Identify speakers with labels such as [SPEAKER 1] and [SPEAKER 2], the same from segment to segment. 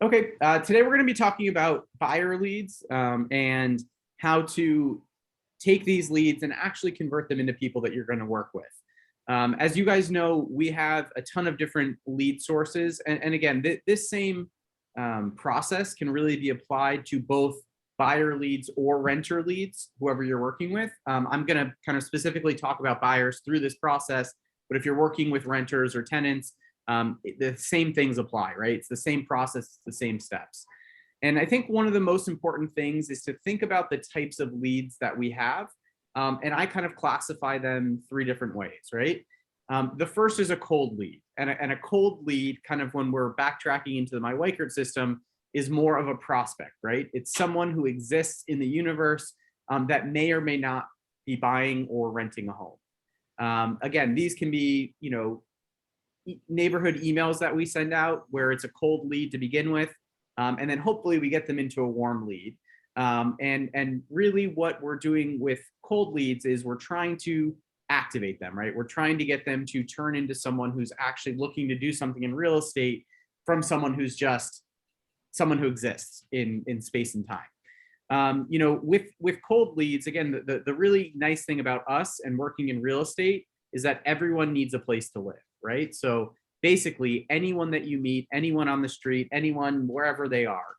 [SPEAKER 1] Okay, today we're going to be talking about buyer leads and how to take these leads and actually convert them into people that you're going to work with. As you guys know, we have a ton of different lead sources. And again, this same process can really be applied to both buyer leads or renter leads, whoever you're working with. I'm going to kind of specifically talk about buyers through this process, but if you're working with renters or tenants, the same things apply, right? It's the same process, it's the same steps. And I think one of the most important things is to think about the types of leads that we have. And I kind of classify them three different ways, right? The first is a cold lead. And a cold lead, kind of when we're backtracking into the MyWeichert system, is more of a prospect, right? It's someone who exists in the universe that may or may not be buying or renting a home. Again, these can be, neighborhood emails that we send out where it's a cold lead to begin with. And then hopefully we get them into a warm lead. And really what we're doing with cold leads is we're trying to activate them, right? We're trying to get them to turn into someone who's actually looking to do something in real estate from someone who's just someone who exists in space and time. With cold leads, again, the really nice thing about us and working in real estate is that everyone needs a place to live, right? So basically anyone that you meet, anyone on the street, anyone wherever they are,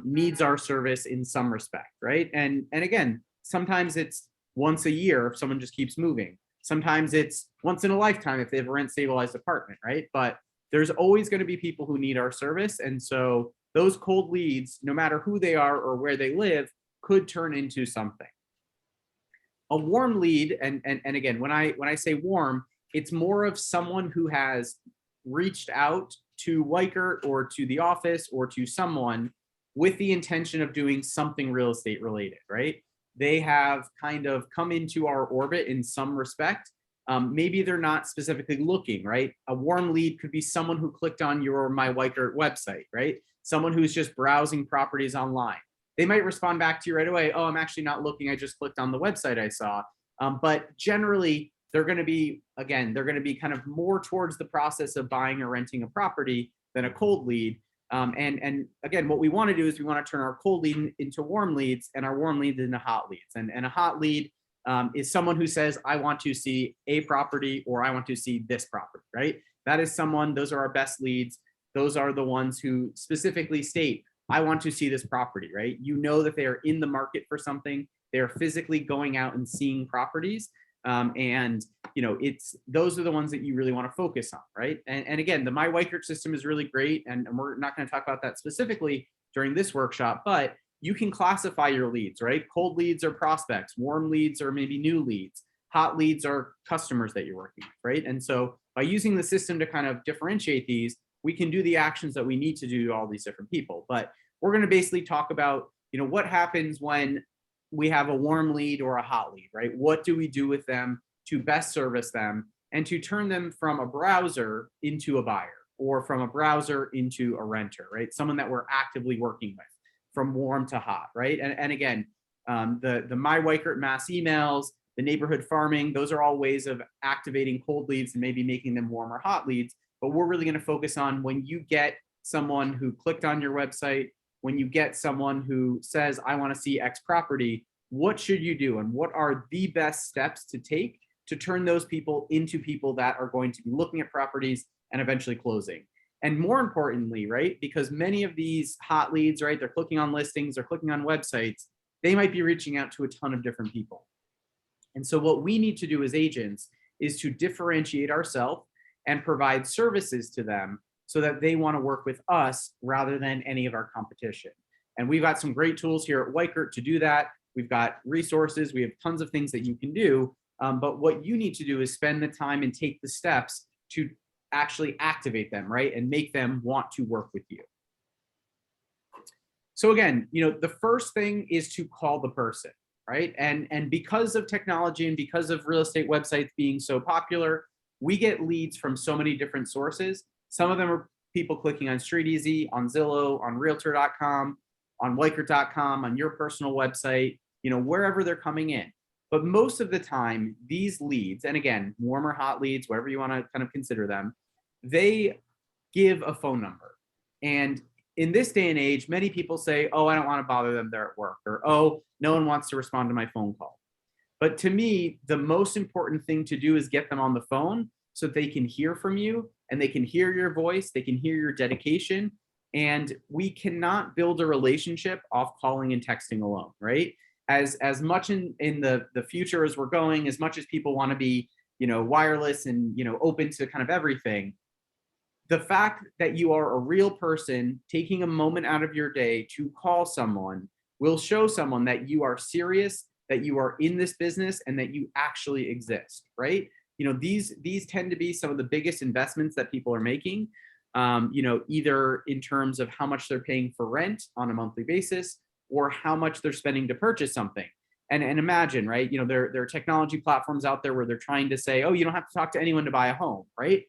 [SPEAKER 1] needs our service in some respect, right? And again, sometimes it's once a year if someone just keeps moving. Sometimes it's once in a lifetime if they have a rent stabilized apartment, right? But there's always going to be people who need our service. And so those cold leads, no matter who they are or where they live, could turn into something. A warm lead, and again, when I say warm, it's more of someone who has reached out to Weichert or to the office or to someone with the intention of doing something real estate related, right? They have kind of come into our orbit in some respect. Maybe they're not specifically looking, right? A warm lead could be someone who clicked on your MyWeichert website, right? Someone who's just browsing properties online. They might respond back to you right away. Oh, I'm actually not looking. I just clicked on the website I saw. But generally, they're going to be kind of more towards the process of buying or renting a property than a cold lead. And again, what we want to do is we want to turn our cold lead into warm leads and our warm leads into hot leads. And a hot lead is someone who says, I want to see a property or I want to see this property, right? That is someone, those are our best leads. Those are the ones who specifically state, I want to see this property, right? You know that they are in the market for something. They're physically going out and seeing properties. Those are the ones that you really want to focus on, right? And again, the MyWeichert system is really great, and we're not going to talk about that specifically during this workshop, but you can classify your leads, right? Cold leads are prospects, warm leads are maybe new leads, hot leads are customers that you're working with, right? And so by using the system to kind of differentiate these, we can do the actions that we need to do to all these different people. But we're going to basically talk about, what happens when we have a warm lead or a hot lead, right? What do we do with them to best service them and to turn them from a browser into a buyer or from a browser into a renter, right? Someone that we're actively working with, from warm to hot, right? And again, the MyWeichert mass emails, the neighborhood farming, those are all ways of activating cold leads and maybe making them warm or hot leads. But we're really going to focus on when you get someone who clicked on your website, when you get someone who says, I want to see X property, what should you do? And what are the best steps to take to turn those people into people that are going to be looking at properties and eventually closing? And more importantly, right, because many of these hot leads, right, they're clicking on listings, they're clicking on websites, they might be reaching out to a ton of different people. And so what we need to do as agents is to differentiate ourselves and provide services to them so that they want to work with us rather than any of our competition. And we've got some great tools here at Weichert to do that. We've got resources, we have tons of things that you can do. But what you need to do is spend the time and take the steps to actually activate them, right? And make them want to work with you. So again, the first thing is to call the person, right? And because of technology and because of real estate websites being so popular, we get leads from so many different sources. Some of them are people clicking on StreetEasy, on Zillow, on Realtor.com, on Weichert.com, on your personal website, wherever they're coming in. But most of the time, these leads, and again, warm or hot leads, whatever you want to kind of consider them, they give a phone number. And in this day and age, many people say, oh, I don't want to bother them, they're at work, or oh, no one wants to respond to my phone call. But to me, the most important thing to do is get them on the phone so they can hear from you and they can hear your voice, they can hear your dedication. And we cannot build a relationship off calling and texting alone, right? As much in the future as we're going, as much as people want to be, wireless and, open to kind of everything, the fact that you are a real person taking a moment out of your day to call someone will show someone that you are serious, that you are in this business, and that you actually exist, right? These tend to be some of the biggest investments that people are making, either in terms of how much they're paying for rent on a monthly basis or how much they're spending to purchase something. And imagine, right? There are technology platforms out there where they're trying to say, oh, you don't have to talk to anyone to buy a home, right?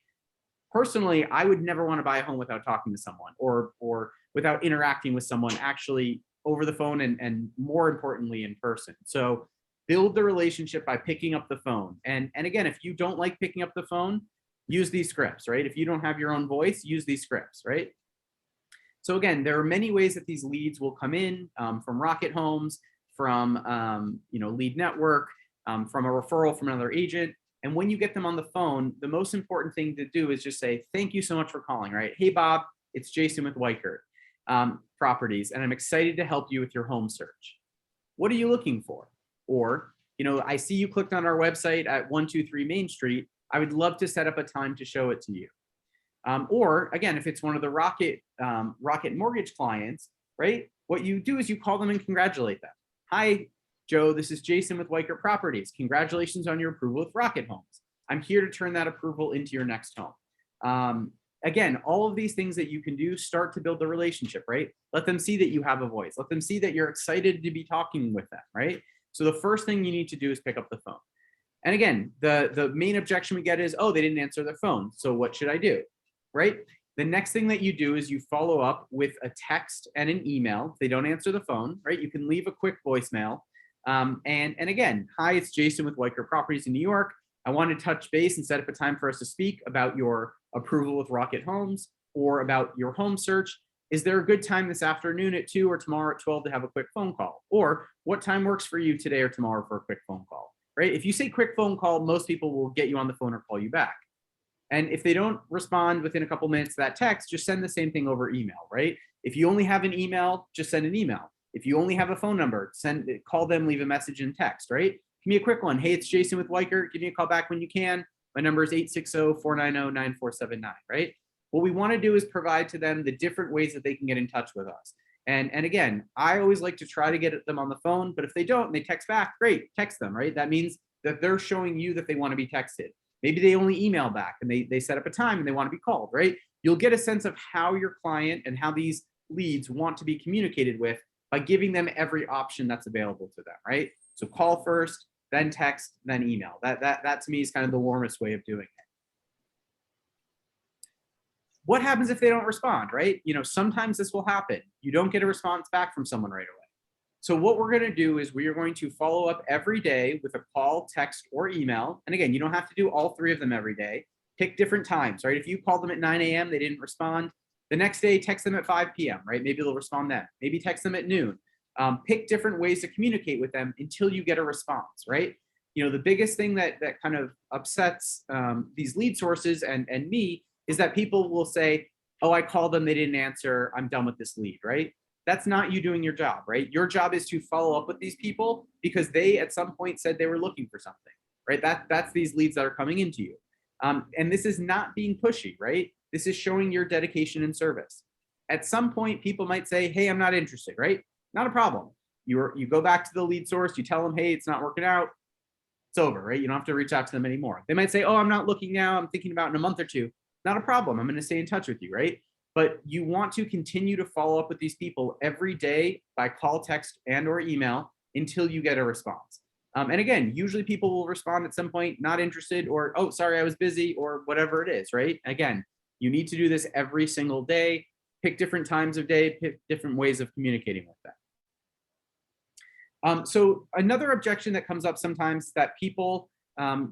[SPEAKER 1] Personally, I would never want to buy a home without talking to someone or without interacting with someone actually over the phone and more importantly in person. So build the relationship by picking up the phone. And again, if you don't like picking up the phone, use these scripts, right? If you don't have your own voice, use these scripts, right? So again, there are many ways that these leads will come in, from Rocket Homes, from Lead Network, from a referral from another agent. And when you get them on the phone, the most important thing to do is just say, thank you so much for calling, right? Hey, Bob, it's Jason with Weichert Properties, and I'm excited to help you with your home search. What are you looking for? Or, I see you clicked on our website at 123 Main Street. I would love to set up a time to show it to you. Or again, if it's one of the Rocket Mortgage clients, right? What you do is you call them and congratulate them. Hi, Joe, this is Jason with Weichert Properties. Congratulations on your approval with Rocket Homes. I'm here to turn that approval into your next home. Again, all of these things that you can do start to build the relationship, right? Let them see that you have a voice. Let them see that you're excited to be talking with them, right? So the first thing you need to do is pick up the phone. And again, the main objection we get is, oh, they didn't answer their phone. So what should I do, right? The next thing that you do is you follow up with a text and an email. If they don't answer the phone, right? You can leave a quick voicemail. And again, hi, it's Jason with Weichert Properties in New York. I want to touch base and set up a time for us to speak about your approval with Rocket Homes or about your home search. Is there a good time this afternoon at 2 or tomorrow at 12 to have a quick phone call? Or what time works for you today or tomorrow for a quick phone call, right? If you say quick phone call, most people will get you on the phone or call you back. And if they don't respond within a couple minutes to that text, just send the same thing over email, right? If you only have an email, just send an email. If you only have a phone number, call them, leave a message in text, right? Give me a quick one. Hey, it's Jason with Weichert. Give me a call back when you can. My number is 860-490-9479, right? What we want to do is provide to them the different ways that they can get in touch with us. And again, I always like to try to get them on the phone, but if they don't and they text back, great, text them, right? That means that they're showing you that they want to be texted. Maybe they only email back and they set up a time and they want to be called, right? You'll get a sense of how your client and how these leads want to be communicated with by giving them every option that's available to them, right? So call first, then text, then email. That to me is kind of the warmest way of doing it. What happens if they don't respond, right? Sometimes this will happen. You don't get a response back from someone right away. So what we're going to do is we are going to follow up every day with a call, text, or email. And again, you don't have to do all three of them every day. Pick different times, right? If you called them at 9 a.m., they didn't respond. The next day, text them at 5 p.m., right? Maybe they'll respond then. Maybe text them at noon. Pick different ways to communicate with them until you get a response, right? The biggest thing that kind of upsets these lead sources and me is that people will say, oh, I called them, they didn't answer, I'm done with this lead, right? That's not you doing your job, right? Your job is to follow up with these people because they at some point said they were looking for something, right? That's these leads that are coming into you. And this is not being pushy, right? This is showing your dedication and service. At some point, people might say, hey, I'm not interested, right? Not a problem. You go back to the lead source, you tell them, hey, it's not working out. It's over, right? You don't have to reach out to them anymore. They might say, oh, I'm not looking now. I'm thinking about in a month or two. Not a problem. I'm going to stay in touch with you, right? But you want to continue to follow up with these people every day by call, text, and or email until you get a response. And again, usually people will respond at some point, not interested, or, oh, sorry, I was busy, or whatever it is, right? Again, you need to do this every single day. Pick different times of day, pick different ways of communicating with them. So another objection that comes up sometimes is that people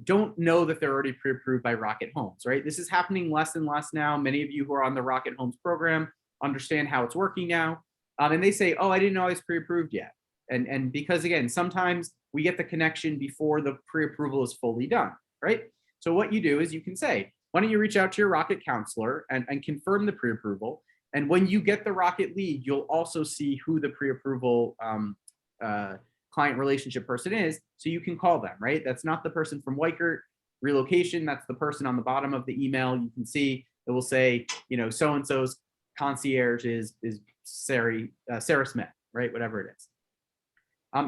[SPEAKER 1] don't know that they're already pre-approved by Rocket Homes, right? This is happening less and less now. Many of you who are on the Rocket Homes program understand how it's working now. And they say, oh, I didn't know I was pre-approved yet. And because again, sometimes we get the connection before the pre-approval is fully done, right? So what you do is you can say, why don't you reach out to your Rocket counselor and confirm the pre-approval? And when you get the Rocket lead, you'll also see who the pre-approval client relationship person is, so you can call them, right? That's not the person from Weichert Relocation. That's the person on the bottom of the email. You can see it will say, so-and-so's concierge is Sarah Smith, right? Whatever it is.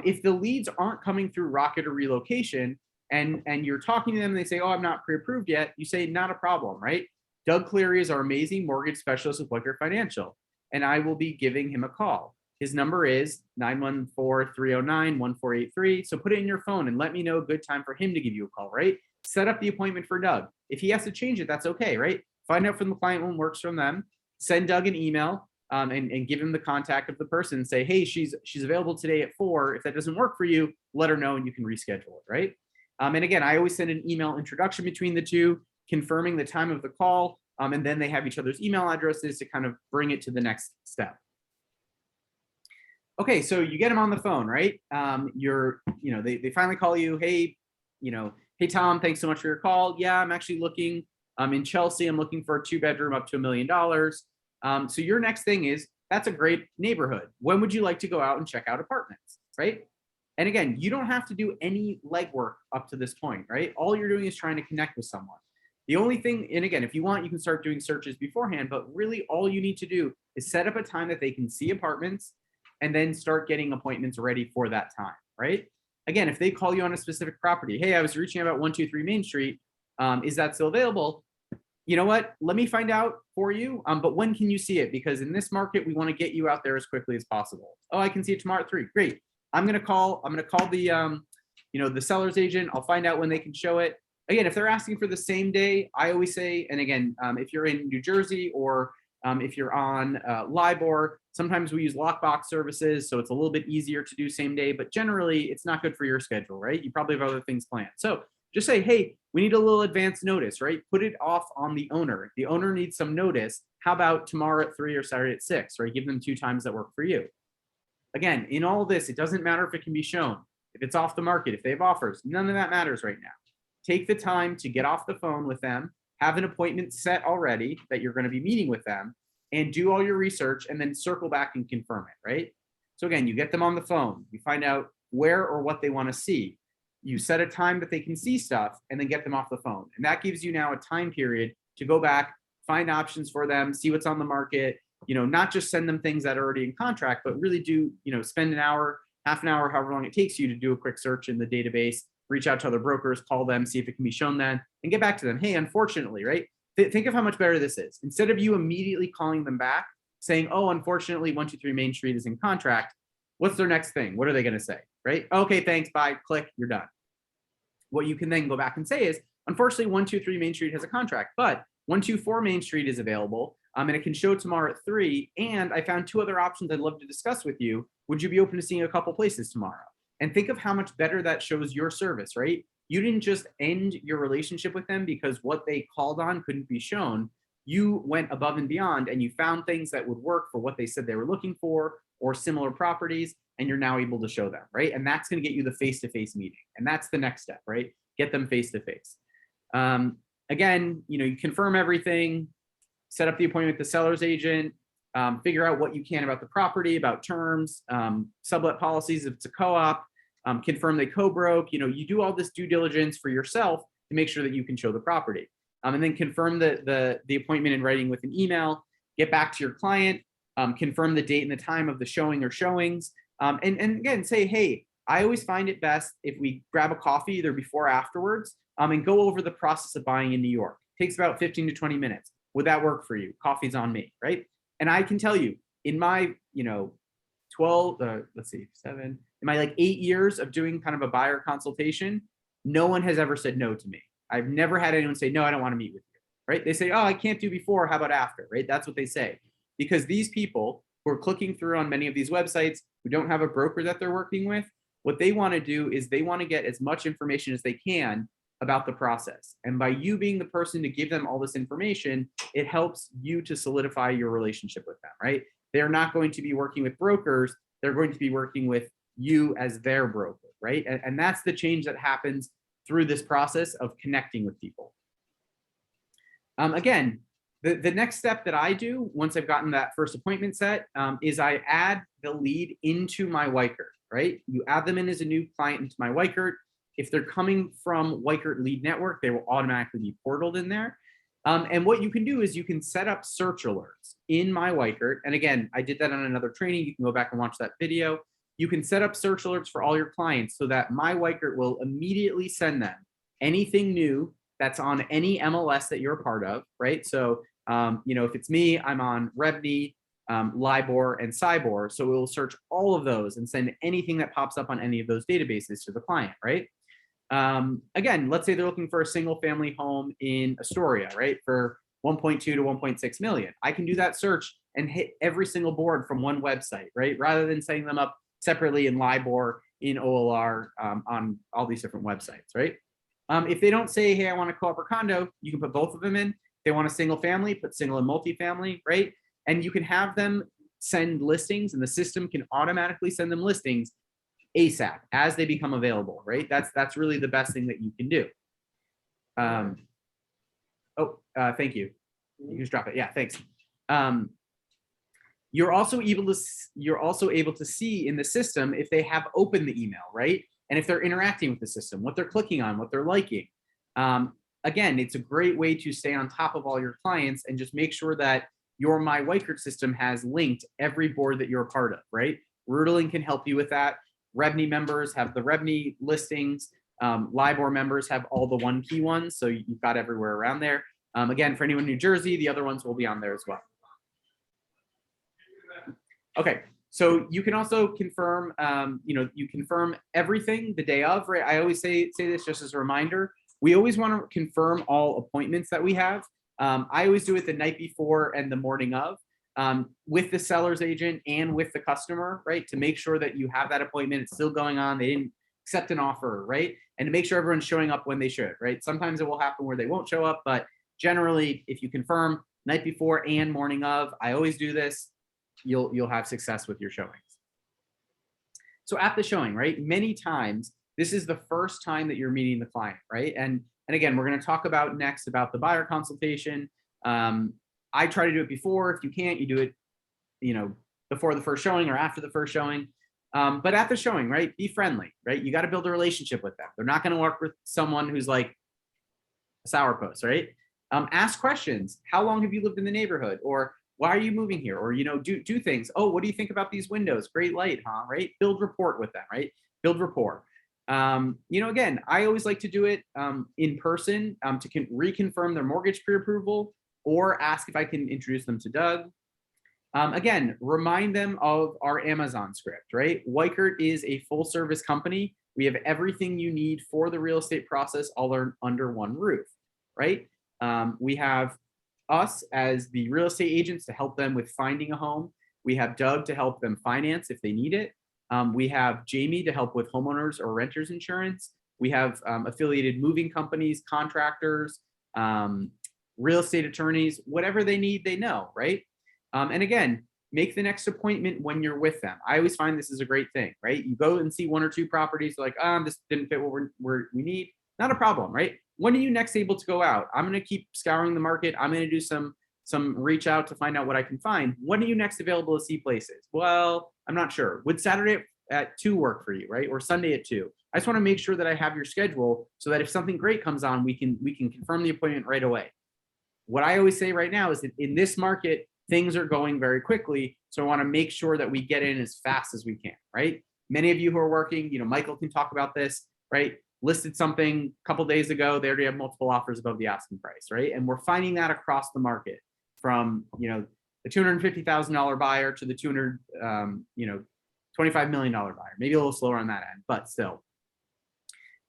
[SPEAKER 1] If the leads aren't coming through Rocket or Relocation, and you're talking to them and they say, oh, I'm not pre-approved yet, you say, not a problem, right? Doug Cleary is our amazing mortgage specialist with Weichert Financial, and I will be giving him a call. His number is 914-309-1483. So put it in your phone and let me know a good time for him to give you a call, right? Set up the appointment for Doug. If he has to change it, that's okay, right? Find out from the client when works from them. Send Doug an email and give him the contact of the person and say, hey, she's available today at 4. If that doesn't work for you, let her know and you can reschedule it, right? And again, I always send an email introduction between the two, confirming the time of the call, and then they have each other's email addresses to kind of bring it to the next step. Okay, so you get them on the phone, right? They finally call you, hey, hey, Tom, thanks so much for your call. Yeah, I'm actually looking, I'm in Chelsea. I'm looking for a 2-bedroom up to $1 million. So your next thing is, that's a great neighborhood. When would you like to go out and check out apartments, right? And again, you don't have to do any legwork up to this point, right? All you're doing is trying to connect with someone. The only thing, and again, if you want, you can start doing searches beforehand, but really all you need to do is set up a time that they can see apartments and then start getting appointments ready for that time, right? Again, if they call you on a specific property, hey, I was reaching about 123 Main Street. Is that still available? You know what? Let me find out for you. But when can you see it? Because in this market, we want to get you out there as quickly as possible. Oh, I can see it tomorrow at 3. Great. I'm gonna call the the seller's agent. I'll find out when they can show it. Again, if they're asking for the same day, I always say, and again, if you're in New Jersey or if you're on LIBOR, sometimes we use lockbox services, so it's a little bit easier to do same day, but generally it's not good for your schedule, right? You probably have other things planned. So just say, hey, we need a little advance notice, right? Put it off on the owner. If the owner needs some notice, how about tomorrow at 3 or Saturday at 6, right? Give them 2 times that work for you. Again, in all this, it doesn't matter if it can be shown, if it's off the market, if they have offers, none of that matters right now. Take the time to get off the phone with them, have an appointment set already that you're going to be meeting with them, and do all your research and then circle back and confirm it, right? So again, you get them on the phone, you find out where or what they want to see. You set a time that they can see stuff and then get them off the phone. And that gives you now a time period to go back, find options for them, see what's on the market, not just send them things that are already in contract, but really do, spend an hour, half an hour, however long it takes you to do a quick search in the database, reach out to other brokers, call them, see if it can be shown then, and get back to them. Hey, unfortunately, right? Think of how much better this is. Instead of you immediately calling them back saying, oh, unfortunately, 123 Main Street is in contract. What's their next thing? What are they going to say, right? Okay, thanks, bye, click, you're done. What you can then go back and say is, unfortunately, 123 Main Street has a contract, but 124 Main Street is available, and it can show tomorrow at 3, and I found 2 other options I'd love to discuss with you. Would you be open to seeing a couple places tomorrow? And think of how much better that shows your service, right? You didn't just end your relationship with them because what they called on couldn't be shown. You went above and beyond and you found things that would work for what they said they were looking for or similar properties, and you're now able to show them, right? And that's going to get you the face-to-face meeting. And that's the next step, right? Get them face-to-face. Again, you confirm everything, set up the appointment with the seller's agent, figure out what you can about the property, about terms, sublet policies if it's a co-op, confirm they co-broke. You do all this due diligence for yourself to make sure that you can show the property. And then confirm the appointment in writing with an email, get back to your client, confirm the date and the time of the showing or showings, and again, say, hey, I always find it best if we grab a coffee either before or afterwards and go over the process of buying in New York. It takes about 15 to 20 minutes. Would that work for you? Coffee's on me, right? And I can tell you, in my, 7, in my 8 years of doing kind of a buyer consultation, no one has ever said no to me. I've never had anyone say, no, I don't want to meet with you, right? They say, oh, I can't do before, how about after, right? That's what they say. Because these people who are clicking through on many of these websites, who don't have a broker that they're working with, what they want to do is they want to get as much information as they can about the process. And by you being the person to give them all this information, it helps you to solidify your relationship with them, right? They're not going to be working with brokers. They're going to be working with you as their broker, right? And that's the change that happens through this process of connecting with people. Again, the next step that I do once I've gotten that first appointment set is I add the lead into my Weichert, right? You add them in as a new client into my Weichert. If they're coming from Weichert Lead Network, they will automatically be portaled in there. And what you can do is you can set up search alerts in my Weichert. And again, I did that on another training. You can go back and watch that video. You can set up search alerts for all your clients so that my Weichert will immediately send them anything new that's on any MLS that you're a part of, right? So, if it's me, I'm on Rebni, LIBOR, and Cybor. So it will search all of those and send anything that pops up on any of those databases to the client, right? Again, let's say they're looking for a single family home in Astoria, right? For 1.2 to 1.6 million. I can do that search and hit every single board from one website, right? Rather than setting them up separately in LIBOR, in OLR, on all these different websites, right? If they don't say, hey, I want a co-op or condo, you can put both of them in. If they want a single family, put single and multifamily, right? And you can have them send listings and the system can automatically send them listings ASAP as they become available, right? That's really the best thing that you can do. Thank you. You can just drop it. Yeah, thanks. You're also able to see in the system if they have opened the email, right? And if they're interacting with the system, what they're clicking on, what they're liking. Again, it's a great way to stay on top of all your clients and just make sure that your My Weichert system has linked every board that you're a part of, right? Rudolin can help you with that. Rebni members have the Rebni listings. LIBOR members have all the one key ones. So you've got everywhere around there. Again, for anyone in New Jersey, the other ones will be on there as well. Okay, so you can also confirm, you confirm everything the day of, right? I always say this just as a reminder. We always want to confirm all appointments that we have. I always do it the night before and the morning of, with the seller's agent and with the customer, right? To make sure that you have that appointment, it's still going on, they didn't accept an offer, right? And to make sure everyone's showing up when they should, right? Sometimes it will happen where they won't show up, but generally, if you confirm night before and morning of, I always do this, you'll have success with your showings. So at the showing, right? Many times, this is the first time that you're meeting the client, right? And again, we're going to talk about next about the buyer consultation. I try to do it before. If you can't, you do it, before the first showing or after the first showing. But at the showing, right? Be friendly, right? You got to build a relationship with them. They're not going to work with someone who's like a sourpuss, right? Ask questions. How long have you lived in the neighborhood? Or why are you moving here? Or, do things. Oh, what do you think about these windows? Great light, huh? Right? Build rapport with them, right? Build rapport. Again, I always like to do it in person to reconfirm their mortgage pre-approval or ask if I can introduce them to Doug. Again, remind them of our Amazon script, right? Weichert is a full service company. We have everything you need for the real estate process all under one roof, right? We have us as the real estate agents to help them with finding a home. We have Doug to help them finance if they need it. We have Jamie to help with homeowners or renters insurance. We have affiliated moving companies, contractors, real estate attorneys, whatever they need, they know, right? And again, make the next appointment when you're with them. I always find this is a great thing, right? You go and see one or two properties, like, this didn't fit what we need. Not a problem, right? When are you next able to go out? I'm going to keep scouring the market. I'm going to do some reach out to find out what I can find. When are you next available to see places? Well, I'm not sure. Would Saturday at 2 work for you, right? Or Sunday at 2? I just want to make sure that I have your schedule so that if something great comes on, we can confirm the appointment right away. What I always say right now is that in this market, things are going very quickly. So I want to make sure that we get in as fast as we can, right? Many of you who are working, Michael can talk about this, right? Listed something a couple days ago, they already have multiple offers above the asking price, right? And we're finding that across the market from, the $250,000 buyer to the $25 million buyer, maybe a little slower on that end, but still.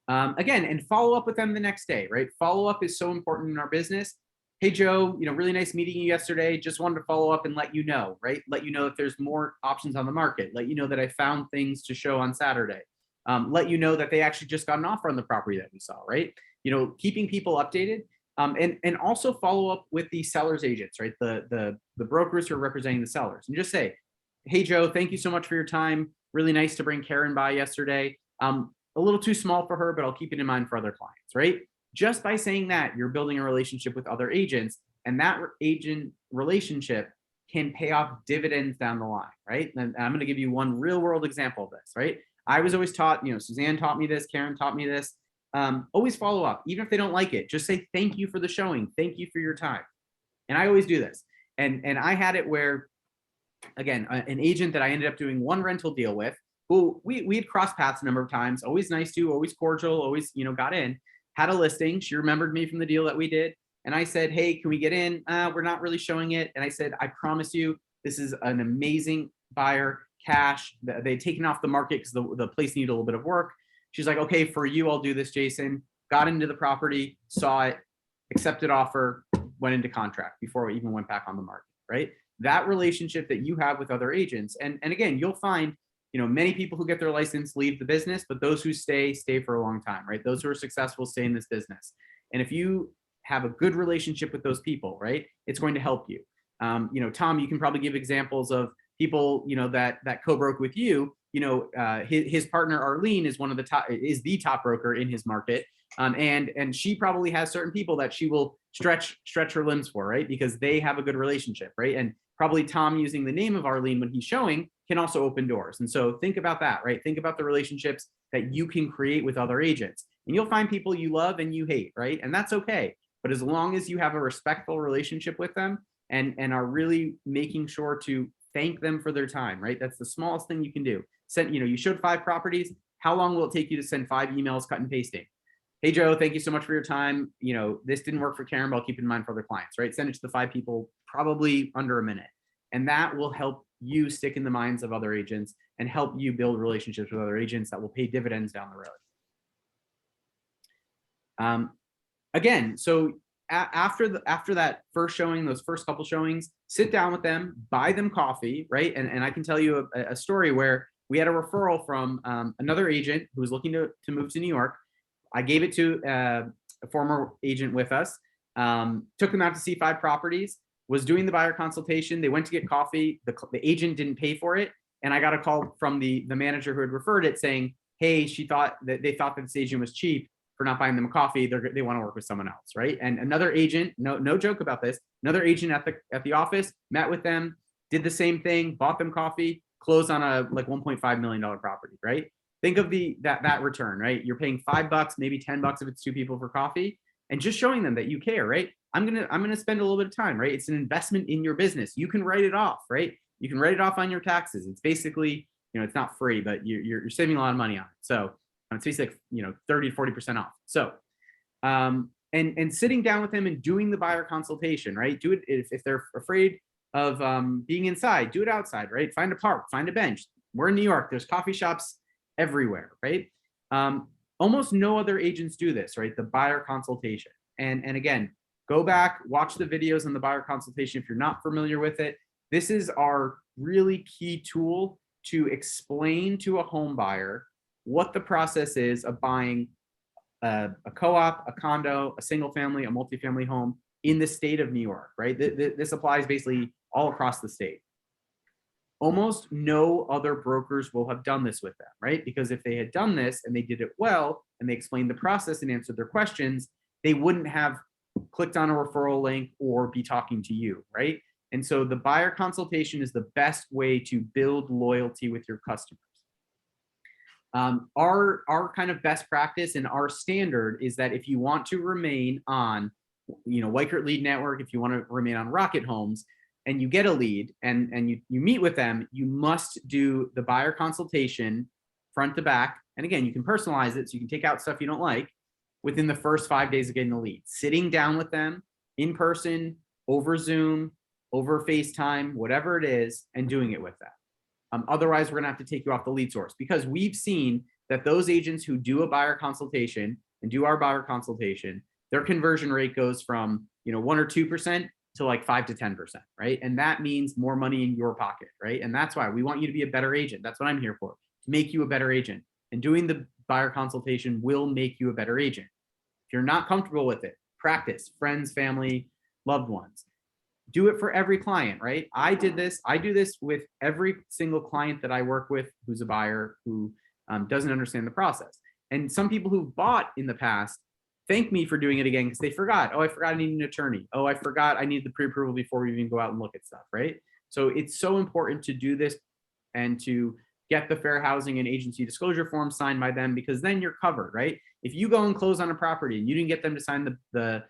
[SPEAKER 1] Again, and follow up with them the next day, right? Follow up is so important in our business. Hey, Joe, really nice meeting you yesterday. Just wanted to follow up and let you know, right? Let you know if there's more options on the market. Let you know that I found things to show on Saturday. Let you know that they actually just got an offer on the property that we saw, right? keeping people updated. And also follow up with the sellers agents, right? The brokers who are representing the sellers, and just say, hey, Joe, thank you so much for your time. Really nice to bring Karen by yesterday. A little too small for her, but I'll keep it in mind for other clients, right? Just by saying that, you're building a relationship with other agents, and that agent relationship can pay off dividends down the line, right? And I'm going to give you one real world example of this, right? I was always taught, Suzanne taught me this, Karen taught me this. Always follow up, even if they don't like it. Just say thank you for the showing, thank you for your time, and I always do this. And I had it where, again, an agent that I ended up doing one rental deal with, who we had crossed paths a number of times. Always nice to, always cordial, always got in. Had a listing. She remembered me from the deal that we did, and I said, hey, can we get in? We're not really showing it. And I said, I promise you, this is an amazing buyer, cash. They'd taken off the market because the place needed a little bit of work. She's like, okay, for you, I'll do this, Jason. Got into the property, saw it, accepted offer, went into contract before we even went back on the market, right? That relationship that you have with other agents. And again, you'll find, many people who get their license leave the business, but those who stay for a long time, right? Those who are successful stay in this business. And if you have a good relationship with those people, right, it's going to help you. Tom, you can probably give examples of people, that co-broke with you. His partner Arlene is the top broker in his market, and she probably has certain people that she will stretch her limbs for, right, because they have a good relationship, right? And probably Tom using the name of Arlene when he's showing can also open doors. And so think about that, right? Think about the relationships that you can create with other agents, and you'll find people you love and you hate, right? And that's okay. But as long as you have a respectful relationship with them and are really making sure to thank them for their time, right? That's the smallest thing you can do. You showed 5 properties. How long will it take you to send 5 emails, cut and pasting? Hey, Joe, thank you so much for your time. This didn't work for Karen, but I'll keep it in mind for other clients, right? Send it to the 5 people, probably under a minute. And that will help you stick in the minds of other agents and help you build relationships with other agents that will pay dividends down the road. Again, so after that first showing, those first couple showings, sit down with them, buy them coffee, right? And I can tell you a story where we had a referral from another agent who was looking to move to New York. I gave it to a former agent with us, took them out to see 5 properties, was doing the buyer consultation. They went to get coffee. The agent didn't pay for it. And I got a call from the manager who had referred it saying, hey, they thought that this agent was cheap for not buying them a coffee. They want to work with someone else, right? And another agent, no joke about this, another agent at the office met with them, did the same thing, bought them coffee, closed on a like $1.5 million property, right? Think of that return, right? You're paying $5, maybe $10 if it's 2 people for coffee, and just showing them that you care, right? I'm gonna spend a little bit of time, right? It's an investment in your business. You can write it off, right? You can write it off on your taxes. It's basically, it's not free, but you're saving a lot of money on it. So it's basically 30 to 40% off. So and sitting down with them and doing the buyer consultation, right? Do it if they're afraid of being inside, do it outside, right? Find a park, find a bench. We're in New York. There's coffee shops everywhere, right? Almost no other agents do this, right? The buyer consultation. And again, go back, watch the videos on the buyer consultation if you're not familiar with it. This is our really key tool to explain to a home buyer what the process is of buying a co-op, a condo, a single family, a multifamily home in the state of New York, right? This applies basically all across the state. Almost no other brokers will have done this with them, right? Because if they had done this and they did it well and they explained the process and answered their questions, they wouldn't have clicked on a referral link or be talking to you, right? And so the buyer consultation is the best way to build loyalty with your customers. Our kind of best practice and our standard is that if you want to remain on, Weichert Lead Network, if you want to remain on Rocket Homes, and you get a lead and you meet with them, you must do the buyer consultation front to back. And again, you can personalize it so you can take out stuff you don't like within the first 5 days of getting the lead. Sitting down with them in person, over Zoom, over FaceTime, whatever it is, and doing it with them. Otherwise, we're gonna have to take you off the lead source, because we've seen that those agents who do a buyer consultation and do our buyer consultation, their conversion rate goes from 1 or 2% to like 5 to 10%, right? And that means more money in your pocket, right? And that's why we want you to be a better agent. That's what I'm here for, to make you a better agent. And doing the buyer consultation will make you a better agent. If you're not comfortable with it, practice, friends, family, loved ones. Do it for every client, right? I do this with every single client that I work with who's a buyer who doesn't understand the process. And some people who've bought in the past thank me for doing it again because they forgot. Oh, I forgot I need an attorney. Oh, I forgot I need the pre-approval before we even go out and look at stuff, right? So it's so important to do this and to get the fair housing and agency disclosure form signed by them, because then you're covered, right? If you go and close on a property and you didn't get them to sign the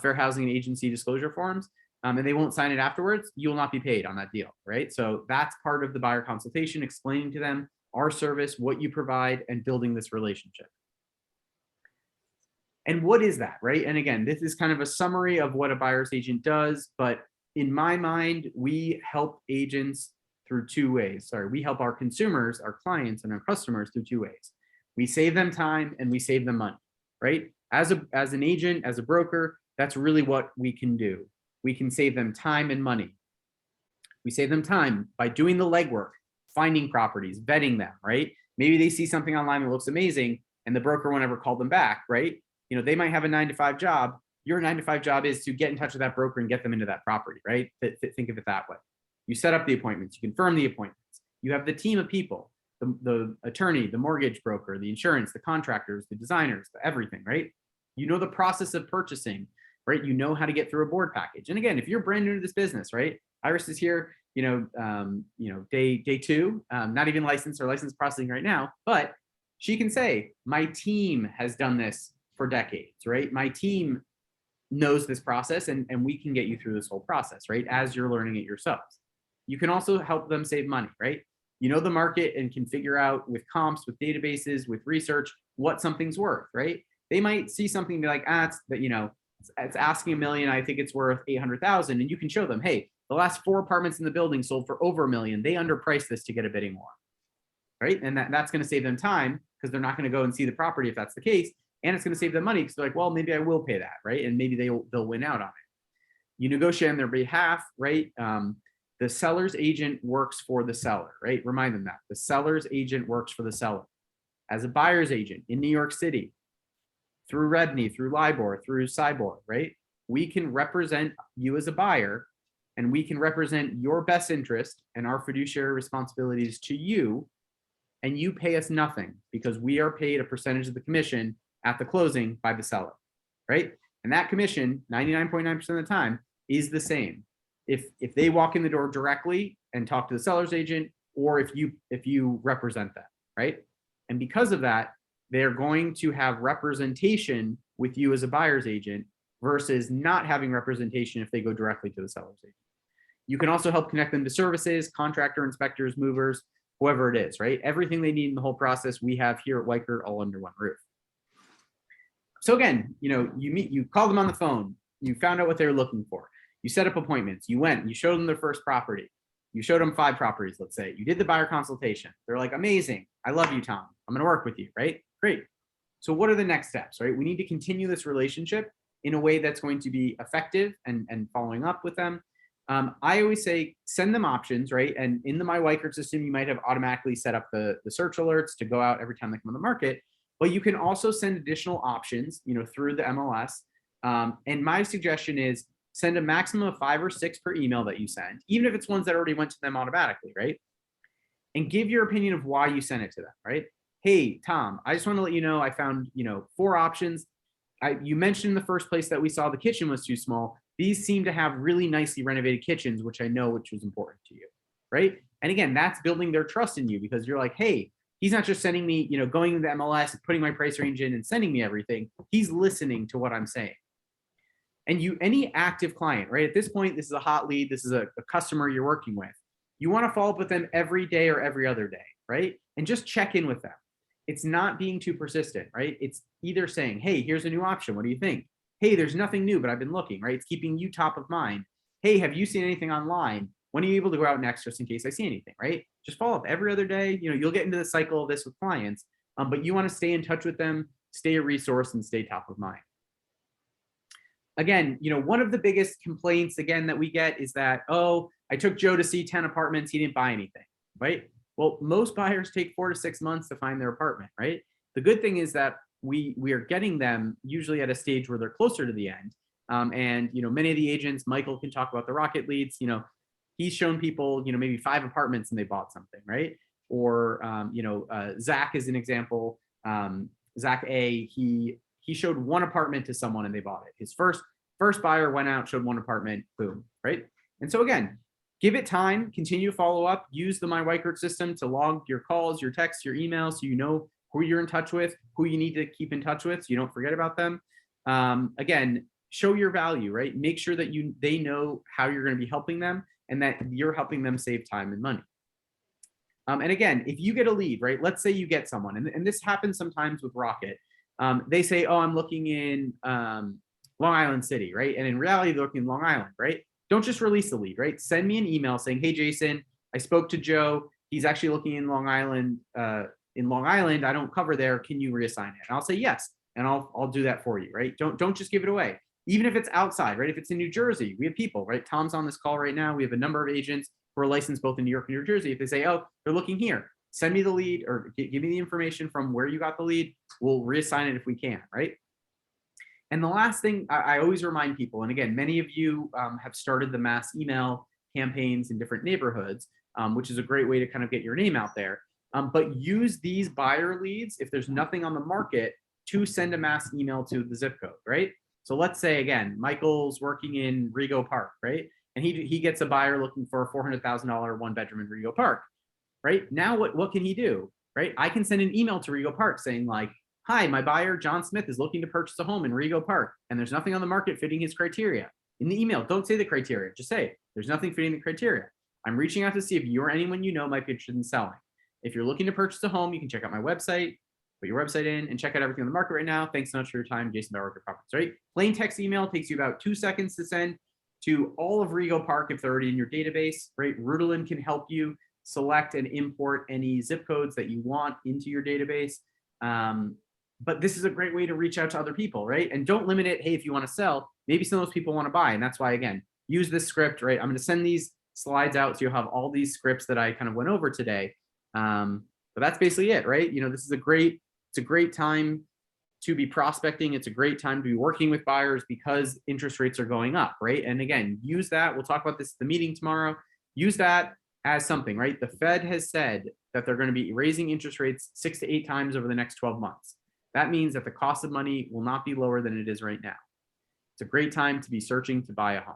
[SPEAKER 1] fair housing and agency disclosure forms, and they won't sign it afterwards, you will not be paid on that deal, right? So that's part of the buyer consultation, explaining to them our service, what you provide, and building this relationship. And what is that, right? And again, this is kind of a summary of what a buyer's agent does, but in my mind, we help agents through two ways. Sorry, we help our consumers, our clients, and our customers through two ways. We save them time and we save them money, right? As an agent, as a broker, that's really what we can do. We can save them time and money. We save them time by doing the legwork, finding properties, vetting them, right? Maybe they see something online that looks amazing and the broker won't ever call them back, right? You know, they might have a 9-to-5 job. Your 9-to-5 job is to get in touch with that broker and get them into that property, right? Think of it that way. You set up the appointments, you confirm the appointments. You have the team of people, the attorney, the mortgage broker, the insurance, the contractors, the designers, everything, right? You know the process of purchasing, right? You know how to get through a board package. And again, if you're brand new to this business, right? Iris is here, day two, not even licensed or license processing right now, but she can say, my team has done this for decades, right? My team knows this process and we can get you through this whole process, right? As you're learning it yourselves. You can also help them save money, right? You know the market and can figure out with comps, with databases, with research, what something's worth, right? They might see something and be like, it's asking $1 million. I think it's worth 800,000. And you can show them, hey, the last 4 apartments in the building sold for over $1 million. They underpriced this to get a bidding war, right? And that's going to save them time because they're not going to go and see the property if that's the case. And it's going to save them money because they're like, well, maybe I will pay that, right? And maybe they'll win out on it. You negotiate on their behalf, right? The seller's agent works for the seller, right? Remind them that. The seller's agent works for the seller. As a buyer's agent in New York City, through Redknee, through LIBOR, through CYBOR, right? We can represent you as a buyer and we can represent your best interest and our fiduciary responsibilities to you, and you pay us nothing because we are paid a percentage of the commission at the closing by the seller, right? And that commission, 99.9% of the time, is the same. If they walk in the door directly and talk to the seller's agent, or if you represent them, right? And because of that, they're going to have representation with you as a buyer's agent versus not having representation if they go directly to the seller's agent. You can also help connect them to services, contractor, inspectors, movers, whoever it is, right? Everything they need in the whole process, we have here at Weichert all under one roof. So again, you call them on the phone, you found out what they were looking for. You set up appointments, you went, you showed them their first property. You showed them 5 properties, let's say. You did the buyer consultation. They're like, amazing. I love you, Tom. I'm going to work with you, right? Great. So what are the next steps, right? We need to continue this relationship in a way that's going to be effective and following up with them. I always say, send them options, right? And in the My Weichert system, you might have automatically set up the search alerts to go out every time they come on the market, but you can also send additional options, through the MLS. And my suggestion is send a maximum of 5 or 6 per email that you send, even if it's ones that already went to them automatically, right? And give your opinion of why you sent it to them, right? Hey, Tom, I just want to let you know I found, 4 options. You mentioned in the first place that we saw the kitchen was too small. These seem to have really nicely renovated kitchens, which was important to you, right? And again, that's building their trust in you because you're like, hey, he's not just sending me, going into MLS and putting my price range in and sending me everything. He's listening to what I'm saying. And any active client, right? At this point, this is a hot lead. This is a customer you're working with. You want to follow up with them every day or every other day, right? And just check in with them. It's not being too persistent, right? It's either saying, hey, here's a new option. What do you think? Hey, there's nothing new, but I've been looking, right? It's keeping you top of mind. Hey, have you seen anything online? When are you able to go out next just in case I see anything, right? Just follow up every other day. You'll get into the cycle of this with clients, but you want to stay in touch with them, stay a resource, and stay top of mind. Again, one of the biggest complaints, again, that we get is that, oh, I took Joe to see 10 apartments. He didn't buy anything, right? Well, most buyers take 4 to 6 months to find their apartment, right? The good thing is that we are getting them usually at a stage where they're closer to the end. And many of the agents, Michael can talk about the Rocket leads. He's shown people maybe 5 apartments and they bought something, right? Or Zach is an example. Zach A, he showed 1 apartment to someone and they bought it. His first buyer went out, showed 1 apartment, boom, right? And so again, give it time, continue to follow up, use the My Weichert system to log your calls, your texts, your emails, so you know who you're in touch with, who you need to keep in touch with so you don't forget about them. Again, show your value, right? Make sure that they know how you're going to be helping them and that you're helping them save time and money. And again, if you get a lead, right? Let's say you get someone, and this happens sometimes with Rocket. They say, oh, I'm looking in Long Island City, right? And in reality, they're looking in Long Island, right? Don't just release the lead, right? Send me an email saying, hey, Jason, I spoke to Joe. He's actually looking in Long Island. I don't cover there. Can you reassign it? And I'll say yes, and I'll do that for you, right? Don't just give it away. Even if it's outside, right? If it's in New Jersey, we have people, right? Tom's on this call right now. We have a number of agents who are licensed both in New York and New Jersey. If they say, oh, they're looking here, send me the lead or give me the information from where you got the lead. We'll reassign it if we can, right? And the last thing I always remind people, and again, many of you have started the mass email campaigns in different neighborhoods, which is a great way to kind of get your name out there. But use these buyer leads, if there's nothing on the market, to send a mass email to the zip code, right? So let's say, again, Michael's working in Rego Park, right? And he gets a buyer looking for a $400,000 1-bedroom in Rego Park, right? Now what can he do, right? I can send an email to Rego Park saying like, hi, my buyer, John Smith, is looking to purchase a home in Rego Park, and there's nothing on the market fitting his criteria. In the email, don't say the criteria, just say, there's nothing fitting the criteria. I'm reaching out to see if you or anyone you know might be interested in selling. If you're looking to purchase a home, you can check out my website, put your website in, and check out everything on the market right now. Thanks so much for your time, Jason Bauer, Properties, right? Plain text email takes you about 2 seconds to send to all of Rego Park if they're already in your database, right? Rudolin can help you select and import any zip codes that you want into your database. But this is a great way to reach out to other people, right? And don't limit it, hey, if you want to sell, maybe some of those people want to buy. And that's why, again, use this script, right? I'm going to send these slides out so you'll have all these scripts that I kind of went over today. But that's basically it, right? This is it's a great time to be prospecting. It's a great time to be working with buyers because interest rates are going up, right? And again, use that. We'll talk about this at the meeting tomorrow. Use that as something, right? The Fed has said that they're going to be raising interest rates 6 to 8 times over the next 12 months. That means that the cost of money will not be lower than it is right now. It's a great time to be searching to buy a home,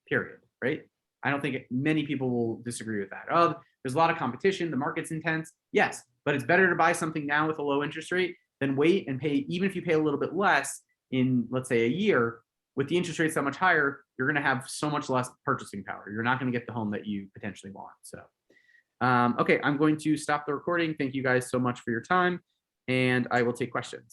[SPEAKER 1] period, right? I don't think many people will disagree with that. Oh, there's a lot of competition, the market's intense. Yes, but it's better to buy something now with a low interest rate than wait and pay, even if you pay a little bit less in, let's say, a year. With the interest rates that much higher, you're going to have so much less purchasing power. You're not going to get the home that you potentially want. So, okay, I'm going to stop the recording. Thank you guys so much for your time, and I will take questions.